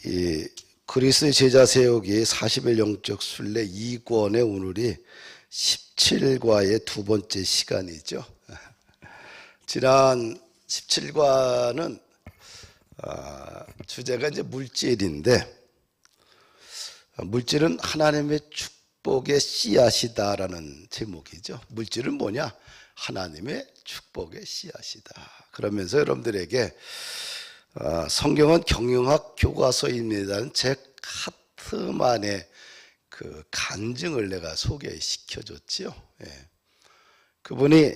이 그리스도의 제자 세우기 40일 영적 순례 2권의 오늘이 17과의 두 번째 시간이죠. 지난 17과는 주제가 이제 물질인데, 물질은 하나님의 축복의 씨앗이다라는 제목이죠. 물질은 뭐냐? 하나님의 축복의 씨앗이다. 그러면서 여러분들에게 성경은 경영학 교과서입니다는 제 카트만의 그 간증을 내가 소개시켜줬지요. 그분이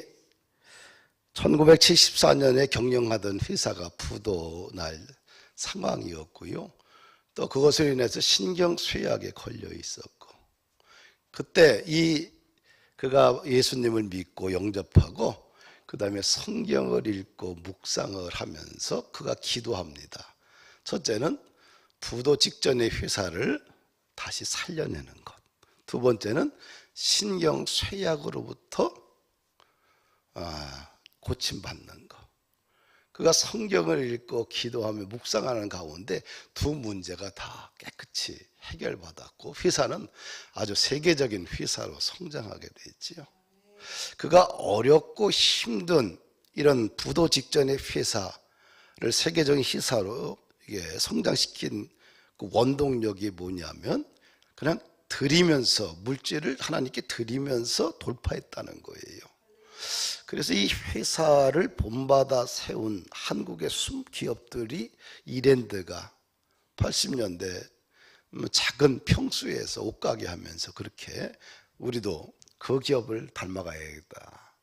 1974년에 경영하던 회사가 부도날 상황이었고요. 또 그것으로 인해서 신경쇠약에 걸려 있었고, 그때 그가 예수님을 믿고 영접하고 그 다음에 성경을 읽고 묵상을 하면서 그가 기도합니다. 첫째는 부도 직전의 회사를 다시 살려내는 것, 두 번째는 신경쇠약으로부터 고침받는 것. 그가 성경을 읽고 기도하며 묵상하는 가운데 두 문제가 다 깨끗이 해결받았고, 회사는 아주 세계적인 회사로 성장하게 됐지요. 그가 어렵고 힘든 이런 부도 직전의 회사를 세계적인 회사로 성장시킨 그 원동력이 뭐냐면, 그냥 드리면서, 물질을 하나님께 드리면서 돌파했다는 거예요. 그래서 이 회사를 본받아 세운 한국의 숨기업들이, 이랜드가 80년대 작은 평수에서 옷가게 하면서 그렇게 우리도 그 기업을 닮아가야겠다.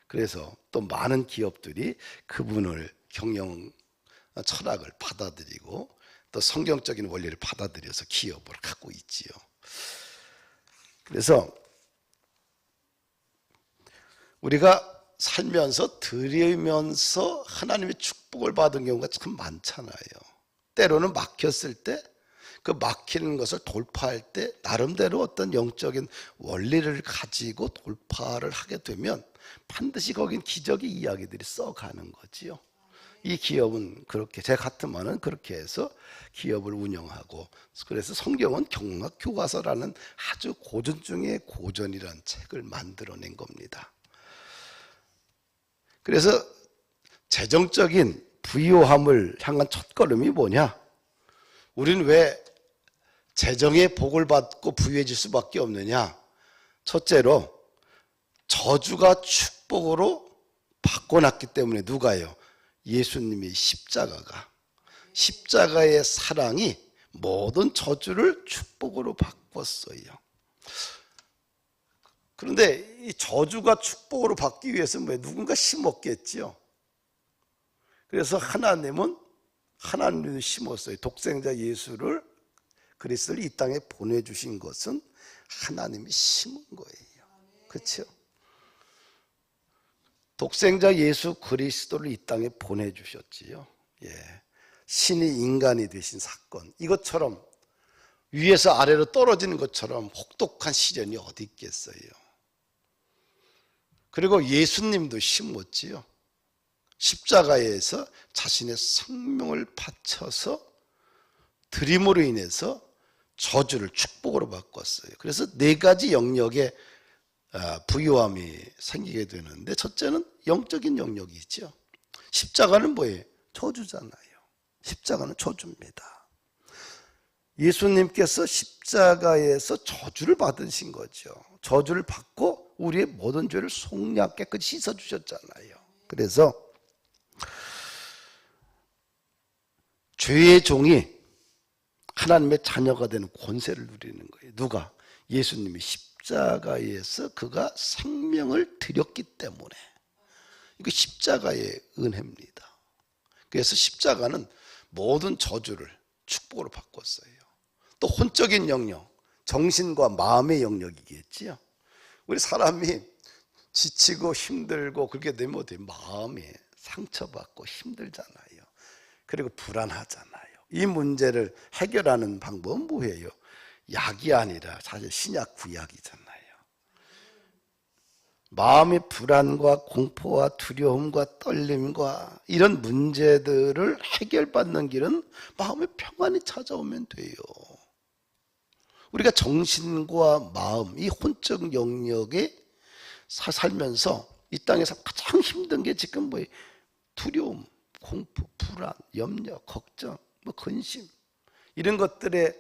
그래서 또 많은 기업들이 그분을 경영 철학을 받아들이고 또 성경적인 원리를 받아들여서 기업을 갖고 있지요. 그래서 우리가 살면서 드리면서 하나님의 축복을 받은 경우가 참 많잖아요. 때로는 막혔을 때, 그 막히는 것을 돌파할 때 나름대로 어떤 영적인 원리를 가지고 돌파를 하게 되면 반드시 거긴 기적의 이야기들이 써가는 거지요. 이 기업은 그렇게, 제 같으면은 그렇게 해서 기업을 운영하고, 그래서 성경은 경영학 교과서라는 아주 고전 중에 고전이라는 책을 만들어낸 겁니다. 그래서 재정적인 부유함을 향한 첫걸음이 뭐냐? 우리는 왜 재정의 복을 받고 부유해질 수밖에 없느냐? 첫째로 저주가 축복으로 바꿔놨기 때문에. 누가요? 예수님의 십자가의 사랑이 모든 저주를 축복으로 바꿨어요. 그런데 이 저주가 축복으로 바뀌기 위해서는 왜 누군가 심었겠지요. 그래서 하나님이 심었어요. 독생자 예수를, 그리스도를 이 땅에 보내주신 것은 하나님이 심은 거예요. 그렇죠? 독생자 예수 그리스도를 이 땅에 보내주셨지요. 신이 인간이 되신 사건, 이것처럼 위에서 아래로 떨어지는 것처럼 혹독한 시련이 어디 있겠어요. 그리고 예수님도 심었지요. 십자가에서 자신의 생명을 바쳐서 드림으로 인해서 저주를 축복으로 바꿨어요. 그래서 네 가지 영역의 부유함이 생기게 되는데, 첫째는 영적인 영역이 있죠. 십자가는 뭐예요? 저주잖아요. 십자가는 저주입니다. 예수님께서 십자가에서 저주를 받으신 거죠. 저주를 받고 우리의 모든 죄를 속량 깨끗이 씻어주셨잖아요. 그래서 죄의 종이 하나님의 자녀가 되는 권세를 누리는 거예요. 누가? 예수님이 십자가에서 그가 생명을 드렸기 때문에. 이거 십자가의 은혜입니다. 그래서 십자가는 모든 저주를 축복으로 바꿨어요. 또 혼적인 영역, 정신과 마음의 영역이겠지요. 우리 사람이 지치고 힘들고 그렇게 되면 마음이 상처받고 힘들잖아요. 그리고 불안하잖아요. 이 문제를 해결하는 방법은 뭐예요? 약이 아니라 사실 신약 구약이잖아요. 마음의 불안과 공포와 두려움과 떨림과 이런 문제들을 해결받는 길은 마음의 평안이 찾아오면 돼요. 우리가 정신과 마음, 이 혼적 영역에 살면서 이 땅에서 가장 힘든 게 지금 뭐예요? 두려움, 공포, 불안, 염려, 걱정, 근심 이런 것들에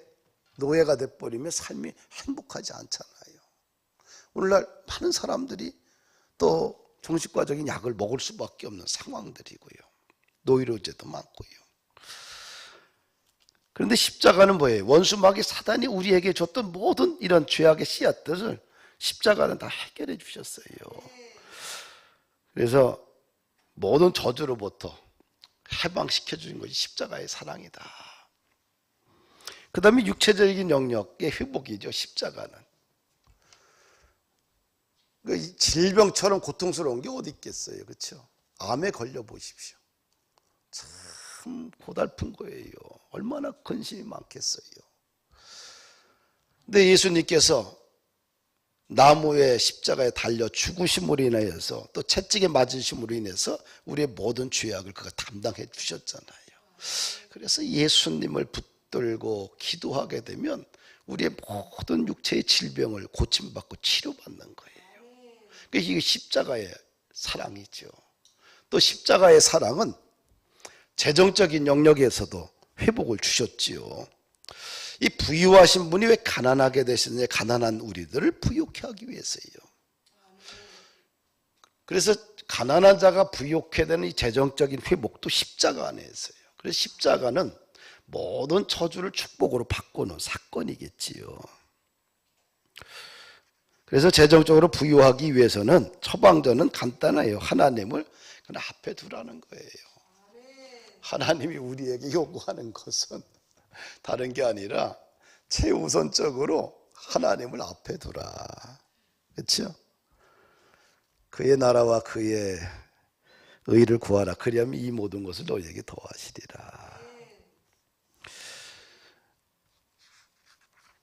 노예가 돼버리면 삶이 행복하지 않잖아요. 오늘날 많은 사람들이 또 정신과적인 약을 먹을 수밖에 없는 상황들이고요. 노이로제도 많고요. 그런데 십자가는 뭐예요? 원수마귀 사단이 우리에게 줬던 모든 이런 죄악의 씨앗들을 십자가는 다 해결해 주셨어요. 그래서 모든 저주로부터 해방시켜 주는 것이 십자가의 사랑이다. 그 다음에 육체적인 영역의 회복이죠. 십자가는 질병처럼 고통스러운 게 어디 있겠어요. 그렇죠? 암에 걸려 보십시오. 참 고달픈 거예요. 얼마나 근심이 많겠어요. 근데 예수님께서 나무의 십자가에 달려 죽으심으로 인하여서 또 채찍에 맞으심으로 인해서 우리의 모든 죄악을 그가 담당해 주셨잖아요. 그래서 예수님을 붙들고 기도하게 되면 우리의 모든 육체의 질병을 고침받고 치료받는 거예요. 이게 십자가의 사랑이죠. 또 십자가의 사랑은 재정적인 영역에서도 회복을 주셨지요. 이 부유하신 분이 왜 가난하게 되셨느냐? 가난한 우리들을 부유케 하기 위해서예요. 그래서 가난한 자가 부유케 되는 이 재정적인 회복도 십자가 안에 있어요. 그래서 십자가는 모든 저주를 축복으로 바꾸는 사건이겠지요. 그래서 재정적으로 부유하기 위해서는 처방전은 간단해요. 하나님을 그냥 앞에 두라는 거예요. 하나님이 우리에게 요구하는 것은 다른 게 아니라 최우선적으로 하나님을 앞에 두라. 그렇죠? 그의 나라와 그의 의를 구하라. 그리하면 이 모든 것을 너희에게 더하시리라.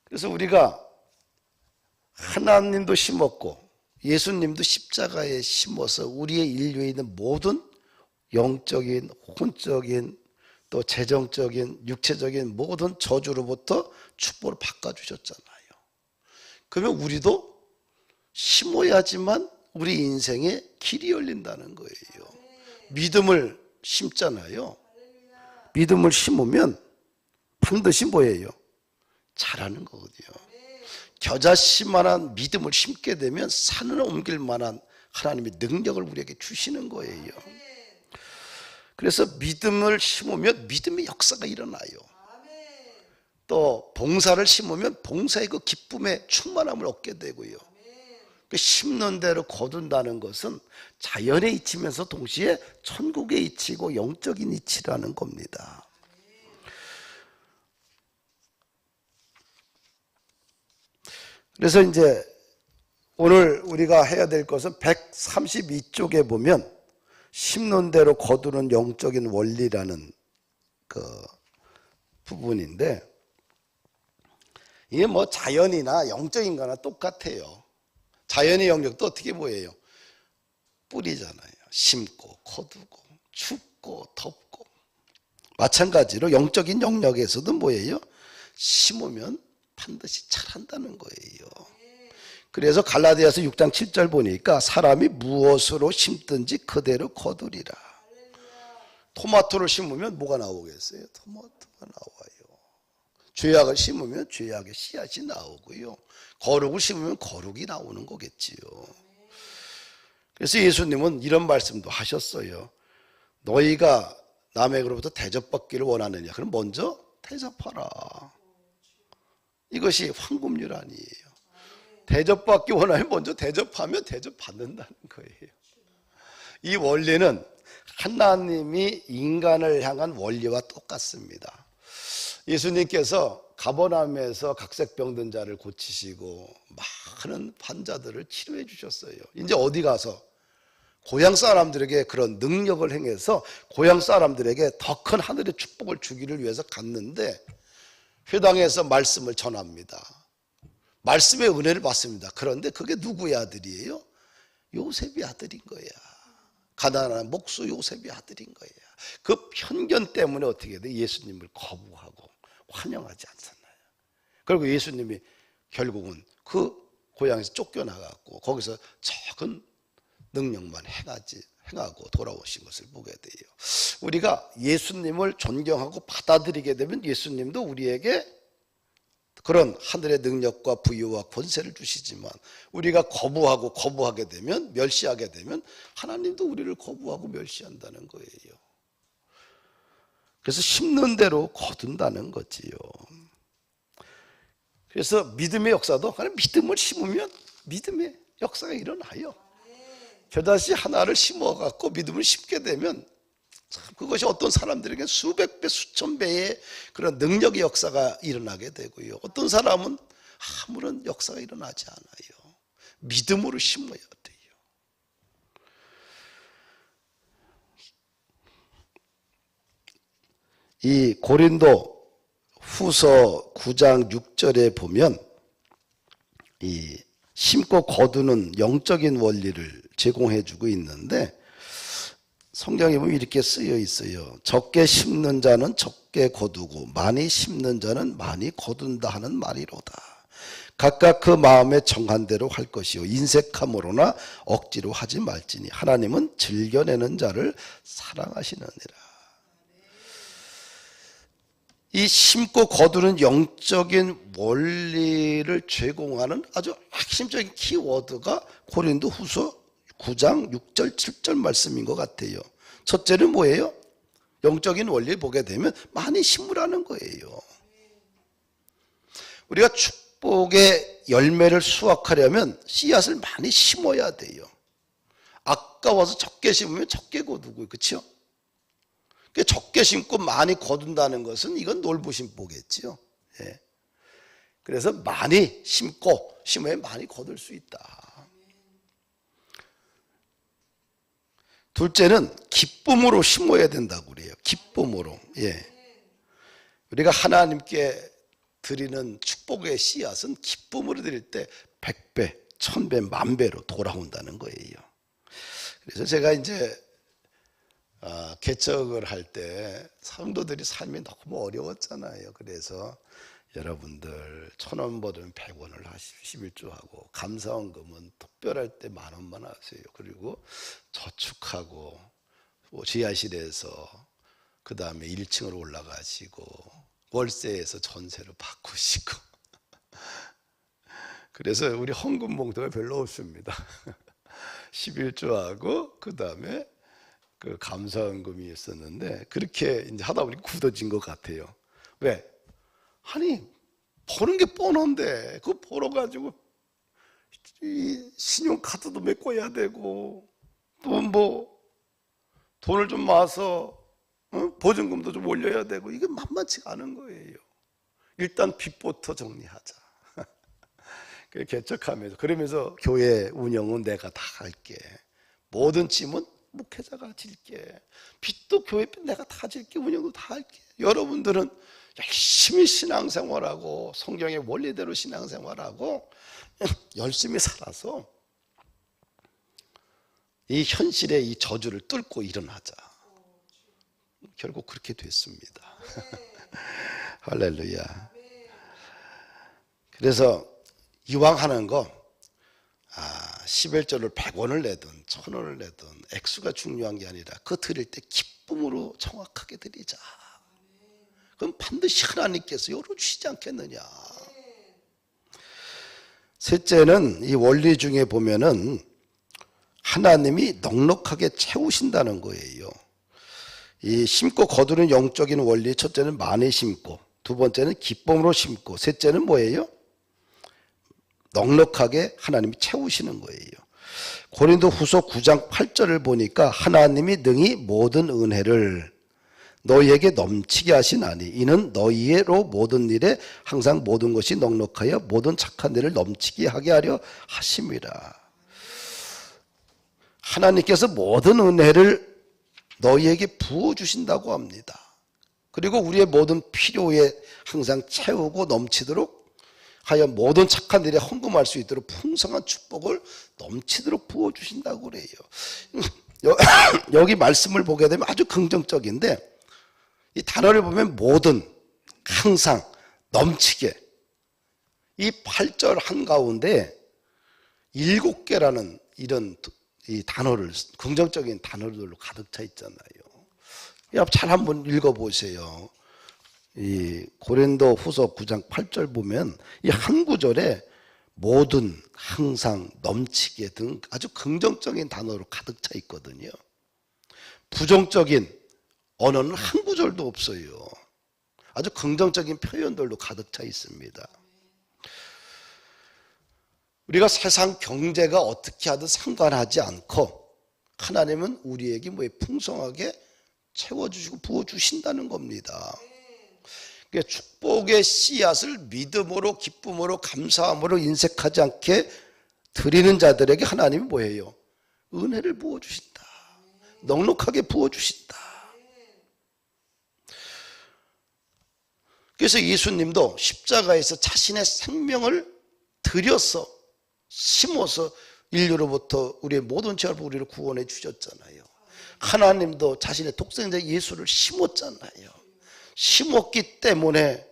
그래서 우리가 하나님도 심었고 예수님도 십자가에 심어서 우리의 인류에 있는 모든 영적인, 혼적인, 또 재정적인, 육체적인 모든 저주로부터 축복을 바꿔주셨잖아요. 그러면 우리도 심어야지만 우리 인생에 길이 열린다는 거예요. 믿음을 심잖아요. 믿음을 심으면 반드시 뭐예요? 자라는 거거든요. 겨자씨만한 믿음을 심게 되면 산을 옮길 만한 하나님의 능력을 우리에게 주시는 거예요. 그래서 믿음을 심으면 믿음의 역사가 일어나요. 또 봉사를 심으면 봉사의 그 기쁨의 충만함을 얻게 되고요. 그 심는 대로 거둔다는 것은 자연의 이치면서 동시에 천국의 이치고 영적인 이치라는 겁니다. 그래서 이제 오늘 우리가 해야 될 것은 132쪽에 보면 심는 대로 거두는 영적인 원리라는 그 부분인데, 이게 뭐 자연이나 영적인 거나 똑같아요. 자연의 영역도 어떻게 뭐예요? 뿌리잖아요. 심고 거두고 춥고 덥고. 마찬가지로 영적인 영역에서도 뭐예요? 심으면 반드시 자란다는 거예요. 그래서 갈라디아서 6장 7절 보니까 사람이 무엇으로 심든지 그대로 거두리라. 토마토를 심으면 뭐가 나오겠어요? 토마토가 나와요. 죄악을 심으면 죄악의 씨앗이 나오고요. 거룩을 심으면 거룩이 나오는 거겠지요. 그래서 예수님은 이런 말씀도 하셨어요. 너희가 남에게로부터 대접받기를 원하느냐? 그럼 먼저 대접하라. 이것이 황금률 아니에요. 대접받기 원하면 먼저 대접하면 대접받는다는 거예요. 이 원리는 하나님이 인간을 향한 원리와 똑같습니다. 예수님께서 가버나움에서 각색병든 자를 고치시고 많은 환자들을 치료해 주셨어요. 이제 어디 가서 고향 사람들에게 그런 능력을 행해서 고향 사람들에게 더 큰 하늘의 축복을 주기를 위해서 갔는데 회당에서 말씀을 전합니다. 말씀의 은혜를 받습니다. 그런데 그게 누구의 아들이에요? 요셉이 아들인 거야. 가난한 목수 요셉이 아들인 거야. 그 편견 때문에 어떻게 돼? 예수님을 거부하고 환영하지 않잖아요. 그리고 예수님이 결국은 그 고향에서 쫓겨나갔고 거기서 적은 능력만 행하고 돌아오신 것을 보게 돼요. 우리가 예수님을 존경하고 받아들이게 되면 예수님도 우리에게 그런 하늘의 능력과 부유와 권세를 주시지만 우리가 거부하게 되면, 멸시하게 되면 하나님도 우리를 거부하고 멸시한다는 거예요. 그래서 심는 대로 거둔다는 거지요. 그래서 믿음의 역사도 그냥 믿음을 심으면 믿음의 역사가 일어나요. 겨자씨 하나를 심어갖고 믿음을 심게 되면 그것이 어떤 사람들에게 수백 배, 수천 배의 그런 능력의 역사가 일어나게 되고요. 어떤 사람은 아무런 역사가 일어나지 않아요. 믿음으로 심어야 돼요. 이 고린도 후서 9장 6절에 보면 이 심고 거두는 영적인 원리를 제공해 주고 있는데 성경에 보면 이렇게 쓰여 있어요. 적게 심는 자는 적게 거두고 많이 심는 자는 많이 거둔다 하는 말이로다. 각각 그 마음에 정한 대로 할 것이요 인색함으로나 억지로 하지 말지니 하나님은 즐겨내는 자를 사랑하시느니라. 이 심고 거두는 영적인 원리를 제공하는 아주 핵심적인 키워드가 고린도 후서 9장 6절 7절 말씀인 것 같아요. 첫째는 뭐예요? 영적인 원리를 보게 되면 많이 심으라는 거예요. 우리가 축복의 열매를 수확하려면 씨앗을 많이 심어야 돼요. 아까워서 적게 심으면 적게 거두고, 그렇죠? 적게 심고 많이 거둔다는 것은 이건 놀부심보겠지요. 예. 그래서 많이 심어야 많이 거둘 수 있다. 둘째는 기쁨으로 심어야 된다고 그래요. 기쁨으로. 예. 우리가 하나님께 드리는 축복의 씨앗은 기쁨으로 드릴 때 100배, 1000배, 10,000배로 돌아온다는 거예요. 그래서 제가 이제 개척을 할 때 성도들이 삶이 너무 어려웠잖아요. 그래서 여러분들 1,000원 벌으면 100원을 하십시오. 11조하고 감사원금은 특별할 때 10,000원만 하세요. 그리고 저축하고 지하실에서 그 다음에 1층으로 올라가시고 월세에서 전세로 바꾸시고 그래서 우리 헌금 봉투가 별로 없습니다. 11조하고 그 다음에 그 감사원금이 있었는데 그렇게 이제 하다 보니 굳어진 것 같아요. 왜? 아니 버는 게 뻔한데 그거 벌어가지고 이 신용카드도 메꿔야 되고 또 뭐 돈을 좀 모아서 보증금도 좀 올려야 되고 이게 만만치가 않은 거예요. 일단 빚부터 정리하자. 개척하면서 그러면서 교회 운영은 내가 다 할게. 모든 짐은 목회자가 질게. 빚도 교회 내가 다 질게. 운영도 다 할게. 여러분들은 열심히 신앙생활하고 성경의 원리대로 신앙생활하고 열심히 살아서 이 현실의 이 저주를 뚫고 일어나자. 결국 그렇게 됐습니다. 할렐루야. 그래서 이왕 하는 거 11조를 100원을 내든 1,000원을 내든 액수가 중요한 게 아니라 그거 드릴 때 기쁨으로 정확하게 드리자. 그럼 반드시 하나님께서 열어주시지 않겠느냐. 셋째는 이 원리 중에 보면은 하나님이 넉넉하게 채우신다는 거예요. 이 심고 거두는 영적인 원리, 첫째는 많이 심고, 두 번째는 기쁨으로 심고, 셋째는 뭐예요? 넉넉하게 하나님이 채우시는 거예요. 고린도 후서 9장 8절을 보니까 하나님이 능히 모든 은혜를 너희에게 넘치게 하시나니 이는 너희로 모든 일에 항상 모든 것이 넉넉하여 모든 착한 일을 넘치게 하게 하려 하심이라. 하나님께서 모든 은혜를 너희에게 부어주신다고 합니다. 그리고 우리의 모든 필요에 항상 채우고 넘치도록 하여 모든 착한 일에 헌금할 수 있도록 풍성한 축복을 넘치도록 부어주신다고 그래요. 여기 말씀을 보게 되면 아주 긍정적인데, 이 단어를 보면 모든, 항상, 넘치게, 이 8절 한가운데 7개라는 이런 이 단어를, 긍정적인 단어들로 가득 차 있잖아요. 잘 한번 읽어보세요. 이 고린도 후서 9장 8절 보면 이 한 구절에 모든, 항상, 넘치게 등 아주 긍정적인 단어로 가득 차 있거든요. 부정적인 언어는 한 구절도 없어요. 아주 긍정적인 표현들로 가득 차 있습니다. 우리가 세상 경제가 어떻게 하든 상관하지 않고 하나님은 우리에게 풍성하게 채워주시고 부어주신다는 겁니다. 그러니까 축복의 씨앗을 믿음으로, 기쁨으로, 감사함으로 인색하지 않게 드리는 자들에게 하나님이 뭐예요? 은혜를 부어주신다. 넉넉하게 부어주신다. 그래서 예수님도 십자가에서 자신의 생명을 들여서 심어서 인류로부터 우리의 모든 죄를 우리를 구원해 주셨잖아요. 하나님도 자신의 독생자 예수를 심었잖아요. 심었기 때문에,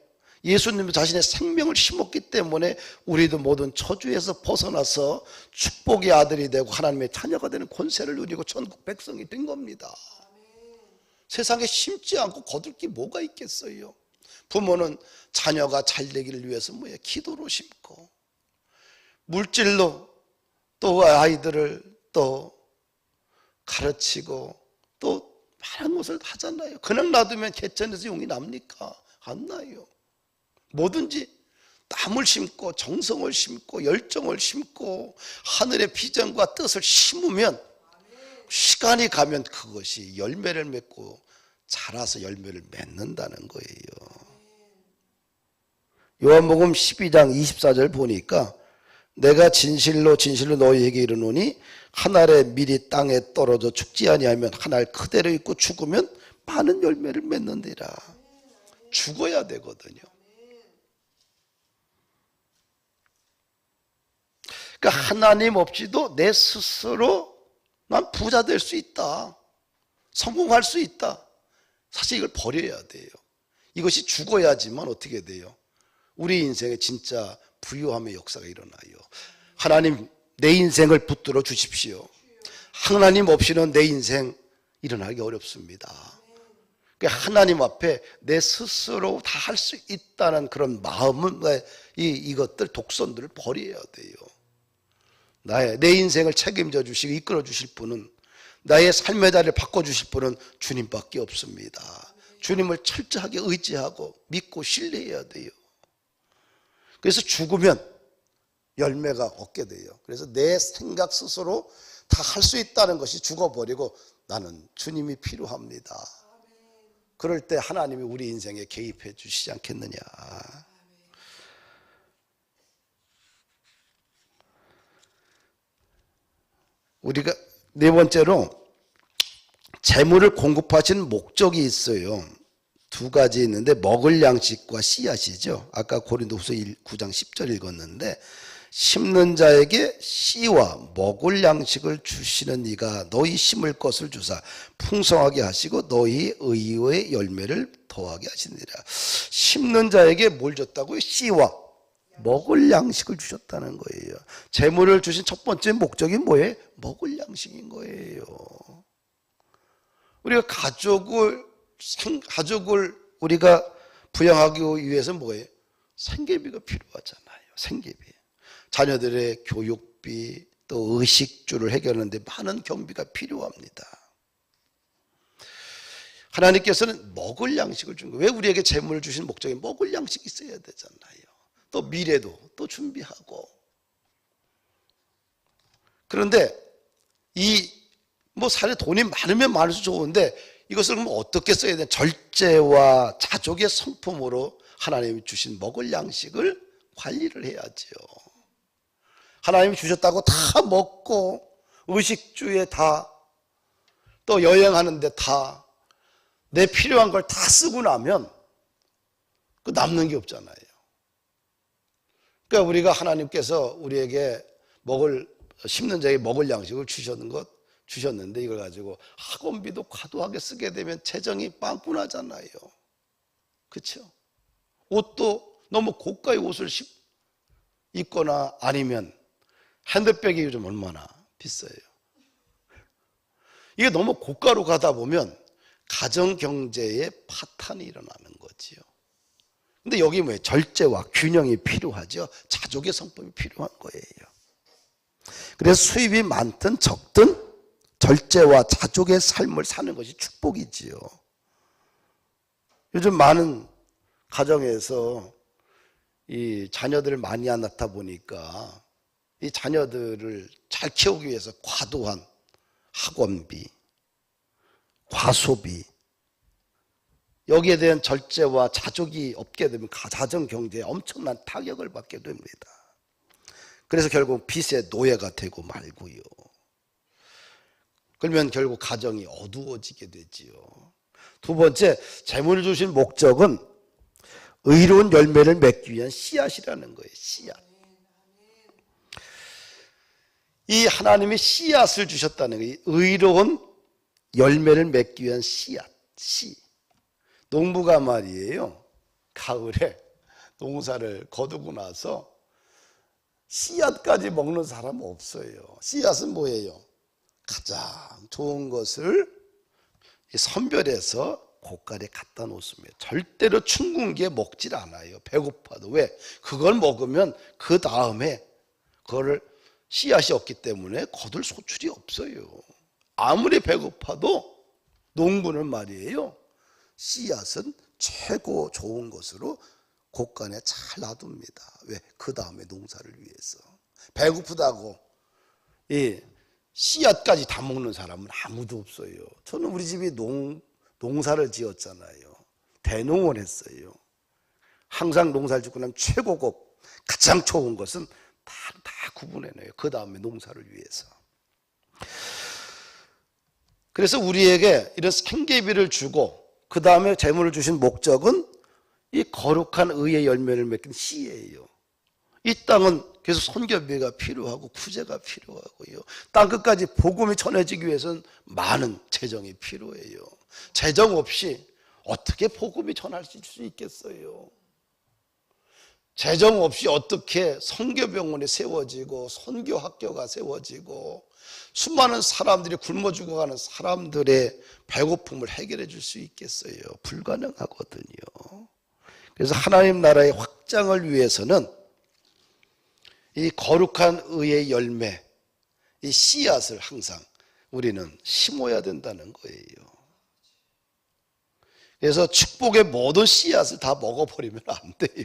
예수님도 자신의 생명을 심었기 때문에 우리도 모든 저주에서 벗어나서 축복의 아들이 되고 하나님의 자녀가 되는 권세를 누리고 천국 백성이 된 겁니다. 세상에 심지 않고 거둘 게 뭐가 있겠어요? 부모는 자녀가 잘 되기를 위해서 기도로 심고, 물질로 또 아이들을 또 가르치고 또 많은 것을 하잖아요. 그냥 놔두면 개천에서 용이 납니까? 안 나요. 뭐든지 땀을 심고 정성을 심고 열정을 심고 하늘의 비전과 뜻을 심으면 시간이 가면 그것이 열매를 맺고 자라서 열매를 맺는다는 거예요. 요한복음 12장 24절 보니까 내가 진실로 진실로 너희에게 이르노니 한 알의 밀이 땅에 떨어져 죽지 아니하면 한 알 그대로 있고 죽으면 많은 열매를 맺는디라. 죽어야 되거든요. 그러니까 하나님 없이도 내 스스로 난 부자 될 수 있다, 성공할 수 있다. 사실 이걸 버려야 돼요. 이것이 죽어야지만 어떻게 돼요? 우리 인생에 진짜 부유함의 역사가 일어나요. 하나님, 내 인생을 붙들어 주십시오. 하나님 없이는 내 인생 일어나기 어렵습니다. 그러니까 하나님 앞에 내 스스로 다 할 수 있다는 그런 마음은, 이것들 독선들을 버려야 돼요. 내 인생을 책임져 주시고 이끌어 주실 분은, 나의 삶의 자리를 바꿔주실 분은 주님밖에 없습니다. 주님을 철저하게 의지하고 믿고 신뢰해야 돼요. 그래서 죽으면 열매가 없게 돼요. 그래서 내 생각 스스로 다 할 수 있다는 것이 죽어버리고 나는 주님이 필요합니다. 그럴 때 하나님이 우리 인생에 개입해 주시지 않겠느냐. 우리가 네 번째로 재물을 공급하시는 목적이 있어요. 두 가지 있는데 먹을 양식과 씨앗이죠. 아까 고린도후서 9장 10절 읽었는데, 심는 자에게 씨와 먹을 양식을 주시는 이가 너희 심을 것을 주사 풍성하게 하시고 너희 의의 열매를 더하게 하시니라. 심는 자에게 뭘 줬다고요? 씨와 먹을 양식을 주셨다는 거예요. 재물을 주신 첫 번째 목적이 뭐예요? 먹을 양식인 거예요. 우리가 가족을 우리가 부양하기 위해서 뭐예요? 생계비가 필요하잖아요. 생계비. 자녀들의 교육비, 또 의식주를 해결하는데 많은 경비가 필요합니다. 하나님께서는 먹을 양식을 준 거예요. 왜 우리에게 재물을 주신 목적이 먹을 양식이 있어야 되잖아요. 또 미래도 또 준비하고. 그런데 사실 돈이 많으면 많을수록 좋은데, 이것을 그럼 어떻게 써야 되나? 절제와 자족의 성품으로 하나님이 주신 먹을 양식을 관리를 해야죠. 하나님이 주셨다고 다 먹고 의식주에 다, 또 여행하는데 다 내 필요한 걸 다 쓰고 나면 그 남는 게 없잖아요. 그러니까 우리가 하나님께서 우리에게 심는 자에게 먹을 양식을 주셨는데 이걸 가지고 학원비도 과도하게 쓰게 되면 재정이 빵꾸나잖아요. 그렇죠? 옷도 너무 고가의 옷을 입거나 아니면 핸드백이 요즘 얼마나 비싸요. 이게 너무 고가로 가다 보면 가정경제에 파탄이 일어나는 거지요. 근데 여기 뭐예요? 절제와 균형이 필요하죠. 자족의 성품이 필요한 거예요. 그래서 수입이 많든 적든 절제와 자족의 삶을 사는 것이 축복이지요. 요즘 많은 가정에서 이 자녀들을 많이 안 낳다 보니까 이 자녀들을 잘 키우기 위해서 과도한 학원비, 과소비, 여기에 대한 절제와 자족이 없게 되면 가정 경제에 엄청난 타격을 받게 됩니다. 그래서 결국 빚의 노예가 되고 말고요. 그러면 결국 가정이 어두워지게 되지요. 두 번째, 재물을 주신 목적은 의로운 열매를 맺기 위한 씨앗이라는 거예요. 씨앗. 이 하나님이 씨앗을 주셨다는 거예요. 의로운 열매를 맺기 위한 씨앗. 씨. 농부가 말이에요. 가을에 농사를 거두고 나서 씨앗까지 먹는 사람은 없어요. 씨앗은 뭐예요? 가장 좋은 것을 선별해서 고깔에 갖다 놓습니다. 절대로 충분하게 먹질 않아요. 배고파도. 왜? 그걸 먹으면 그 다음에 그거를 씨앗이 없기 때문에 거둘 소출이 없어요. 아무리 배고파도 농부는 말이에요. 씨앗은 최고 좋은 것으로 곳간에 잘 놔둡니다. 왜? 그 다음에 농사를 위해서. 배고프다고 이 씨앗까지 다 먹는 사람은 아무도 없어요. 저는 우리 집이 농사를 지었잖아요. 대농을 했어요. 항상 농사를 짓고 나면 최고급 가장 좋은 것은 다 구분해내요. 그 다음에 농사를 위해서. 그래서 우리에게 이런 생계비를 주고 그 다음에 재물을 주신 목적은 이 거룩한 의의 열매를 맺는 씨예요. 이 땅은 계속 선교비가 필요하고 구제가 필요하고요. 땅 끝까지 복음이 전해지기 위해서는 많은 재정이 필요해요. 재정 없이 어떻게 복음이 전할 수 있겠어요? 재정 없이 어떻게 선교병원이 세워지고 선교학교가 세워지고 수많은 사람들이 굶어 죽어가는 사람들의 배고픔을 해결해 줄 수 있겠어요? 불가능하거든요. 그래서 하나님 나라의 확장을 위해서는 이 거룩한 의의 열매, 이 씨앗을 항상 우리는 심어야 된다는 거예요. 그래서 축복의 모든 씨앗을 다 먹어버리면 안 돼요.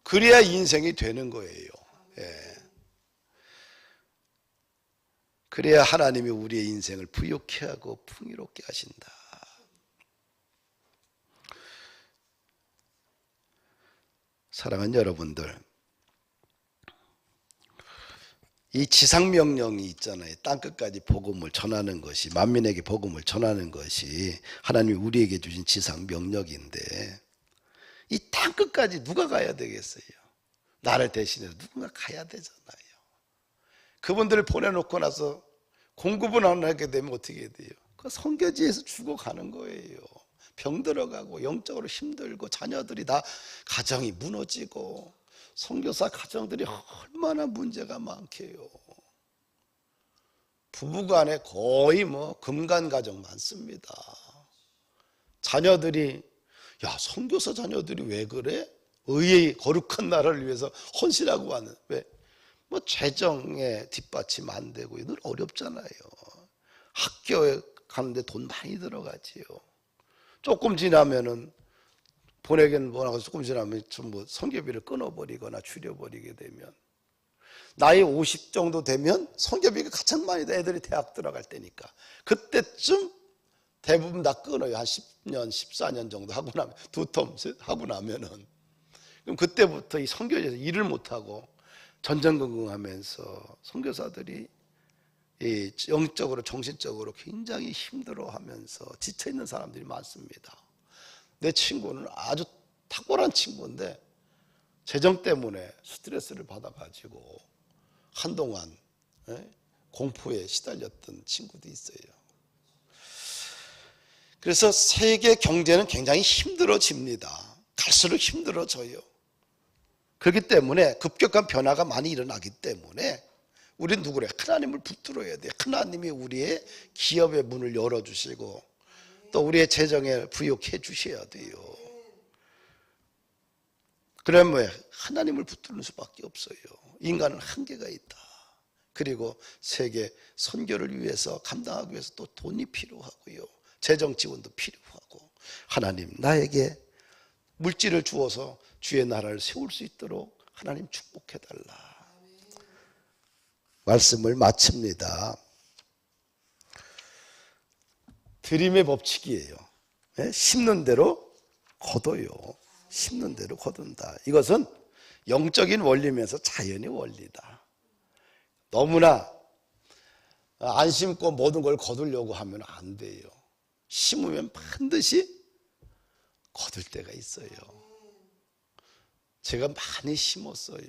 그래야 인생이 되는 거예요. 예. 그래야 하나님이 우리의 인생을 부유케 하고 풍요롭게 하신다. 사랑하는 여러분들, 이 지상명령이 있잖아요. 땅끝까지 복음을 전하는 것이, 만민에게 복음을 전하는 것이 하나님이 우리에게 주신 지상명령인데 이 땅끝까지 누가 가야 되겠어요? 나를 대신해서 누군가 가야 되잖아요. 그분들을 보내놓고 나서 공급을 안 하게 되면 어떻게 돼요? 그 선교지에서 죽어가는 거예요. 병들어가고 영적으로 힘들고 자녀들이 다 가정이 무너지고 선교사 가정들이 얼마나 문제가 많게요. 부부간에 거의 금간 가정 많습니다. 자녀들이 선교사 자녀들이 왜 그래? 의의 거룩한 나라를 위해서 헌신하고 하는 왜? 재정에 뒷받침 안 되고 늘 어렵잖아요. 학교에 가는데 돈 많이 들어가지요. 조금 지나면은 보내기는 뭐라고 조금 지나면 전부 선교비를 끊어버리거나 줄여버리게 되면 나이 50 정도 되면 선교비가 가장 많이 돼. 애들이 대학 들어갈 때니까 그때쯤 대부분 다 끊어요. 한 10년, 14년 정도 하고 나면 두 텀 하고 나면은 그럼 그때부터 이 선교지에서 일을 못하고 전전긍긍하면서 선교사들이 이 영적으로 정신적으로 굉장히 힘들어하면서 지쳐있는 사람들이 많습니다. 내 친구는 아주 탁월한 친구인데 재정 때문에 스트레스를 받아가지고 한동안 공포에 시달렸던 친구도 있어요. 그래서 세계 경제는 굉장히 힘들어집니다. 갈수록 힘들어져요. 그렇기 때문에 급격한 변화가 많이 일어나기 때문에 우리는 누구래? 하나님을 붙들어야 돼요. 하나님이 우리의 기업의 문을 열어주시고 또 우리의 재정에 부욕해 주셔야 돼요. 그러면 하나님을 붙드는 수밖에 없어요. 인간은 한계가 있다. 그리고 세계 선교를 위해서 감당하기 위해서 또 돈이 필요하고요. 재정 지원도 필요하고 하나님 나에게 물질을 주어서 주의 나라를 세울 수 있도록 하나님 축복해달라. 말씀을 마칩니다. 드림의 법칙이에요. 심는 대로 거둬요. 심는 대로 거둔다. 이것은 영적인 원리면서 자연의 원리다. 너무나 안 심고 모든 걸 거두려고 하면 안 돼요. 심으면 반드시 거둘 때가 있어요. 제가 많이 심었어요.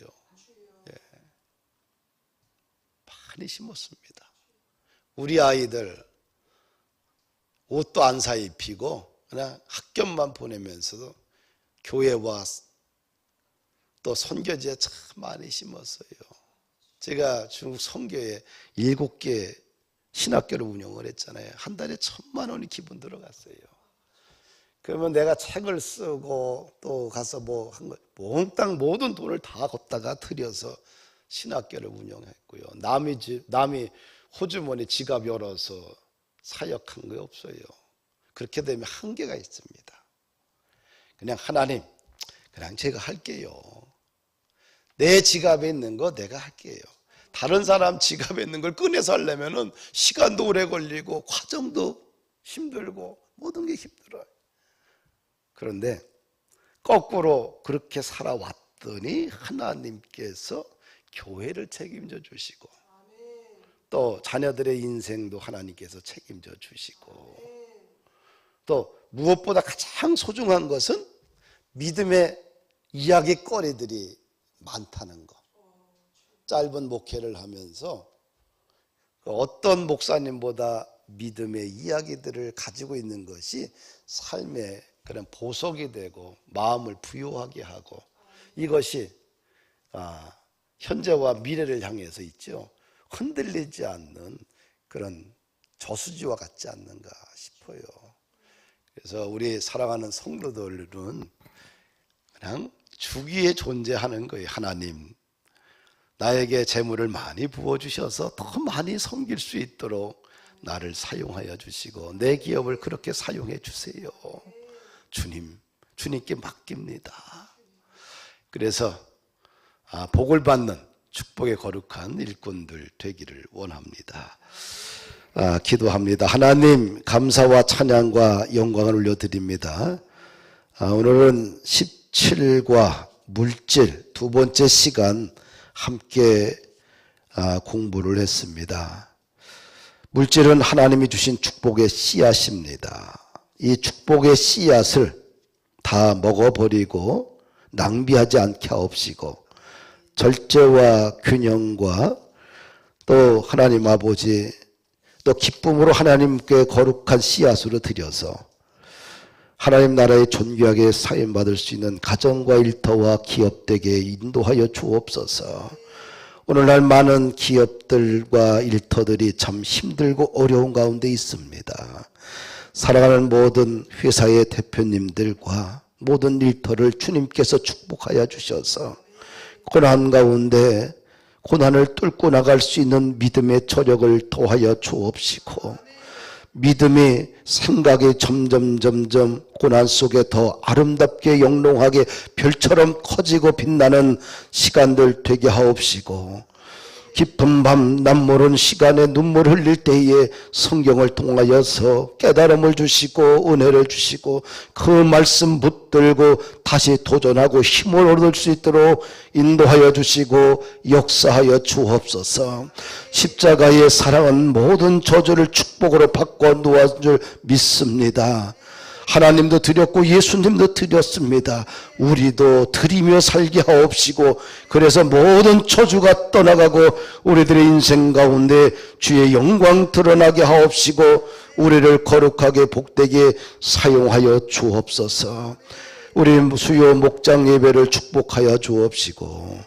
많이 심었습니다. 우리 아이들 옷도 안 사 입히고 그냥 학교만 보내면서도 교회와 또 선교지에 참 많이 심었어요. 제가 중국 선교에 7개 신학교를 운영을 했잖아요. 한 달에 1,000만 원이 기본 들어갔어요. 그러면 내가 책을 쓰고 또 가서 뭐 한 거 몽땅 모든 돈을 다 걷다가 들여서 신학교를 운영했고요. 남이 호주머니 지갑 열어서 사역한 거 없어요. 그렇게 되면 한계가 있습니다. 그냥 하나님, 그냥 제가 할게요. 내 지갑에 있는 거 내가 할게요. 다른 사람 지갑에 있는 걸 꺼내서 하려면 시간도 오래 걸리고 과정도 힘들고 모든 게 힘들어요. 그런데 거꾸로 그렇게 살아왔더니 하나님께서 교회를 책임져 주시고 또 자녀들의 인생도 하나님께서 책임져 주시고 또 무엇보다 가장 소중한 것은 믿음의 이야기거리들이 많다는 것. 짧은 목회를 하면서 어떤 목사님보다 믿음의 이야기들을 가지고 있는 것이 삶의 그런 보석이 되고 마음을 부요하게 하고 이것이 현재와 미래를 향해서 있죠. 흔들리지 않는 그런 저수지와 같지 않는가 싶어요. 그래서 우리 사랑하는 성도들은 그냥 주기에 존재하는 거예요. 하나님 나에게 재물을 많이 부어주셔서 더 많이 섬길 수 있도록 나를 사용하여 주시고 내 기업을 그렇게 사용해 주세요. 주님께 맡깁니다. 그래서 복을 받는 축복의 거룩한 일꾼들 되기를 원합니다. 기도합니다. 하나님 감사와 찬양과 영광을 올려드립니다. 오늘은 17과 물질 두 번째 시간 함께 공부를 했습니다. 물질은 하나님이 주신 축복의 씨앗입니다. 이 축복의 씨앗을 다 먹어버리고 낭비하지 않게 하옵시고 절제와 균형과 또 하나님 아버지 또 기쁨으로 하나님께 거룩한 씨앗으로 드려서 하나님 나라에 존귀하게 사용받을 수 있는 가정과 일터와 기업되게 인도하여 주옵소서. 오늘날 많은 기업들과 일터들이 참 힘들고 어려운 가운데 있습니다. 사랑하는 모든 회사의 대표님들과 모든 일터를 주님께서 축복하여 주셔서 고난 가운데 고난을 뚫고 나갈 수 있는 믿음의 저력을 더하여 주옵시고 믿음이 생각이 점점 고난 속에 더 아름답게 영롱하게 별처럼 커지고 빛나는 시간들 되게 하옵시고 깊은 밤 남모른 시간에 눈물 흘릴 때에 성경을 통하여서 깨달음을 주시고 은혜를 주시고 그 말씀 붙들고 다시 도전하고 힘을 얻을 수 있도록 인도하여 주시고 역사하여 주옵소서. 십자가의 사랑은 모든 저주를 축복으로 바꿔 놓은 줄 믿습니다. 하나님도 드렸고 예수님도 드렸습니다. 우리도 드리며 살게 하옵시고, 그래서 모든 저주가 떠나가고 우리들의 인생 가운데 주의 영광 드러나게 하옵시고, 우리를 거룩하게 복되게 사용하여 주옵소서. 우리 수요 목장 예배를 축복하여 주옵시고,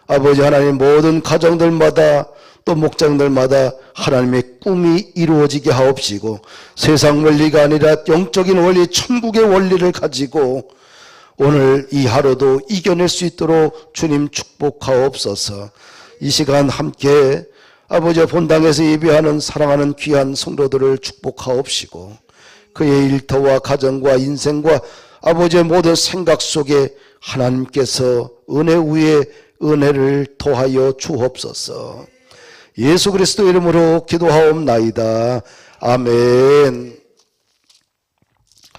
아버지 하나님, 모든 가정들마다 또 목장들마다 하나님의 꿈이 이루어지게 하옵시고, 세상 원리가 아니라 영적인 원리, 천국의 원리를 가지고 오늘 이 하루도 이겨낼 수 있도록 주님 축복하옵소서. 이 시간 함께 아버지 본당에서 예배하는 사랑하는 귀한 성도들을 축복하옵시고, 그의 일터와 가정과 인생과 아버지의 모든 생각 속에 하나님께서 은혜 위에 은혜를 더하여 주옵소서. 예수 그리스도 이름으로 기도하옵나이다. 아멘.